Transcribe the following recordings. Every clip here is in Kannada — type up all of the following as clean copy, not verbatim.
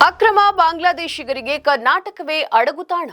ಅಕ್ರಮ ಬಾಂಗ್ಲಾದೇಶಿಗರಿಗೆ ಕರ್ನಾಟಕವೇ ಅಡಗುತಾಣ.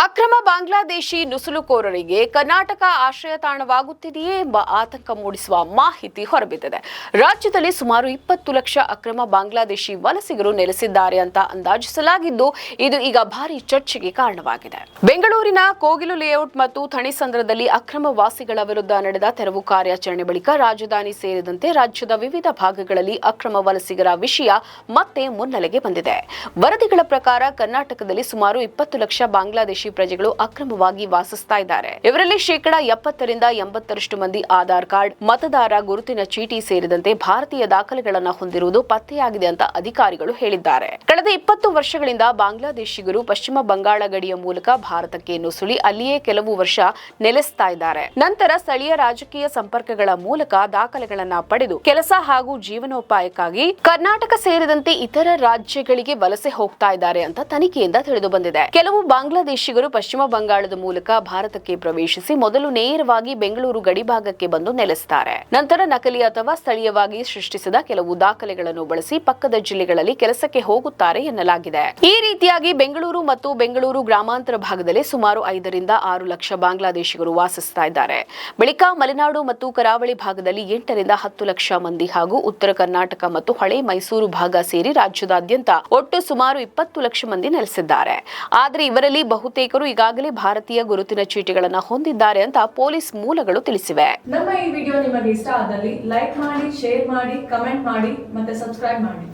ಅಕ್ರಮ ಬಾಂಗ್ಲಾದೇಶಿ ನುಸುಳುಕೋರರಿಗೆ ಕರ್ನಾಟಕ ಆಶ್ರಯ ತಾಣವಾಗುತ್ತಿದೆಯೇ ಎಂಬ ಆತಂಕ ಮೂಡಿಸುವ ಮಾಹಿತಿ ಹೊರಬಿದ್ದಿದೆ. ರಾಜ್ಯದಲ್ಲಿ ಸುಮಾರು 20 ಲಕ್ಷ ಅಕ್ರಮ ಬಾಂಗ್ಲಾದೇಶಿ ವಲಸಿಗರು ನೆಲೆಸಿದ್ದಾರೆ ಅಂತ ಅಂದಾಜಿಸಲಾಗಿದ್ದು, ಇದು ಈಗ ಭಾರಿ ಚರ್ಚೆಗೆ ಕಾರಣವಾಗಿದೆ. ಬೆಂಗಳೂರಿನ ಕೋಗಿಲು ಲೇಔಟ್ ಮತ್ತು ಥಣಿಸಂದ್ರದಲ್ಲಿ ಅಕ್ರಮ ವಾಸಿಗಳ ವಿರುದ್ಧ ನಡೆದ ತೆರವು ಕಾರ್ಯಾಚರಣೆ ಬಳಿಕ ರಾಜಧಾನಿ ಸೇರಿದಂತೆ ರಾಜ್ಯದ ವಿವಿಧ ಭಾಗಗಳಲ್ಲಿ ಅಕ್ರಮ ವಲಸಿಗರ ವಿಷಯ ಮತ್ತೆ ಮುನ್ನೆಲೆಗೆ ಬಂದಿದೆ. ವರದಿಗಳ ಪ್ರಕಾರ ಕರ್ನಾಟಕದಲ್ಲಿ ಸುಮಾರು 20 ಲಕ್ಷ ಬಾಂಗ್ಲಾದೇಶಿ ಪ್ರಜೆಗಳು ಅಕ್ರಮವಾಗಿ ವಾಸಿಸ್ತಾ ಇದ್ದಾರೆ. ಇವರಲ್ಲಿ 70% 80% ಮಂದಿ ಆಧಾರ್ ಕಾರ್ಡ್, ಮತದಾರ ಗುರುತಿನ ಚೀಟಿ ಸೇರಿದಂತೆ ಭಾರತೀಯ ದಾಖಲೆಗಳನ್ನು ಹೊಂದಿರುವುದು ಪತ್ತೆಯಾಗಿದೆ ಅಂತ ಅಧಿಕಾರಿಗಳು ಹೇಳಿದ್ದಾರೆ. ಕಳೆದ 20 ವರ್ಷಗಳಿಂದ ಬಾಂಗ್ಲಾದೇಶಿಗರು ಪಶ್ಚಿಮ ಬಂಗಾಳ ಗಡಿಯ ಮೂಲಕ ಭಾರತಕ್ಕೆ ನುಸುಳಿ ಅಲ್ಲಿಯೇ ಕೆಲವು ವರ್ಷ ನೆಲೆಸ್ತಾ ಇದ್ದಾರೆ. ನಂತರ ಸ್ಥಳೀಯ ರಾಜಕೀಯ ಸಂಪರ್ಕಗಳ ಮೂಲಕ ದಾಖಲೆಗಳನ್ನ ಪಡೆದು ಕೆಲಸ ಹಾಗೂ ಜೀವನೋಪಾಯಕ್ಕಾಗಿ ಕರ್ನಾಟಕ ಸೇರಿದಂತೆ ಇತರ ರಾಜ್ಯಗಳಿಗೆ ವಲಸೆ ಹೋಗ್ತಾ ಇದ್ದಾರೆ ಅಂತ ತನಿಖೆಯಿಂದ ತಿಳಿದು ಬಂದಿದೆ. ಕೆಲವು ಬಾಂಗ್ಲಾದೇಶಿಗರು ಪಶ್ಚಿಮ ಬಂಗಾಳದ ಮೂಲಕ ಭಾರತಕ್ಕೆ ಪ್ರವೇಶಿಸಿ ಮೊದಲು ನೇರವಾಗಿ ಬೆಂಗಳೂರು ಗಡಿಭಾಗಕ್ಕೆ ಬಂದು ನೆಲೆಸುತ್ತಾರೆ. ನಂತರ ನಕಲಿ ಅಥವಾ ಸ್ಥಳೀಯವಾಗಿ ಸೃಷ್ಟಿಸಿದ ಕೆಲವು ದಾಖಲೆಗಳನ್ನು ಬಳಸಿ ಪಕ್ಕದ ಜಿಲ್ಲೆಗಳಲ್ಲಿ ಕೆಲಸಕ್ಕೆ ಹೋಗುತ್ತಾರೆ ಎನ್ನಲಾಗಿದೆ. ಈ ರೀತಿಯಾಗಿ ಬೆಂಗಳೂರು ಮತ್ತು ಬೆಂಗಳೂರು ಗ್ರಾಮಾಂತರ ಭಾಗದಲ್ಲಿ ಸುಮಾರು 5 ರಿಂದ 6 ಲಕ್ಷ ಬಾಂಗ್ಲಾದೇಶಿಗರು ವಾಸಿಸುತ್ತಾ ಇದ್ದಾರೆ. ಬಳಿಕ ಮಲೆನಾಡು ಮತ್ತು ಕರಾವಳಿ ಭಾಗದಲ್ಲಿ 8 ರಿಂದ 10 ಲಕ್ಷ ಮಂದಿ ಹಾಗೂ ಉತ್ತರ ಕರ್ನಾಟಕ ಮತ್ತು ಹಳೆ ಮೈಸೂರು ಭಾಗ ಸೇರಿ ರಾಜ್ಯದಾದ್ಯಂತ ಒಟ್ಟು ಸುಮಾರು 20 ಲಕ್ಷ ಮಂದಿ ನೆಲೆಸಿದ್ದಾರೆ. ಆದರೆ ಇವರಲ್ಲಿ ಬಹುತೇಕರು ಈಗಾಗಲೇ ಭಾರತೀಯ ಗುರುತಿನ ಚೀಟಿಗಳನ್ನು ಹೊಂದಿದ್ದಾರೆ ಅಂತ ಪೊಲೀಸ್ ಮೂಲಗಳು ತಿಳಿಸಿವೆ. ನಮ್ಮ ಈ ವಿಡಿಯೋ ನಿಮಗೆ ಇಷ್ಟ ಆದಲ್ಲಿ ಲೈಕ್ ಮಾಡಿ, ಶೇರ್ ಮಾಡಿ, ಕಮೆಂಟ್ ಮಾಡಿ ಮತ್ತೆ ಸಬ್ಸ್ಕ್ರೈಬ್ ಮಾಡಿ.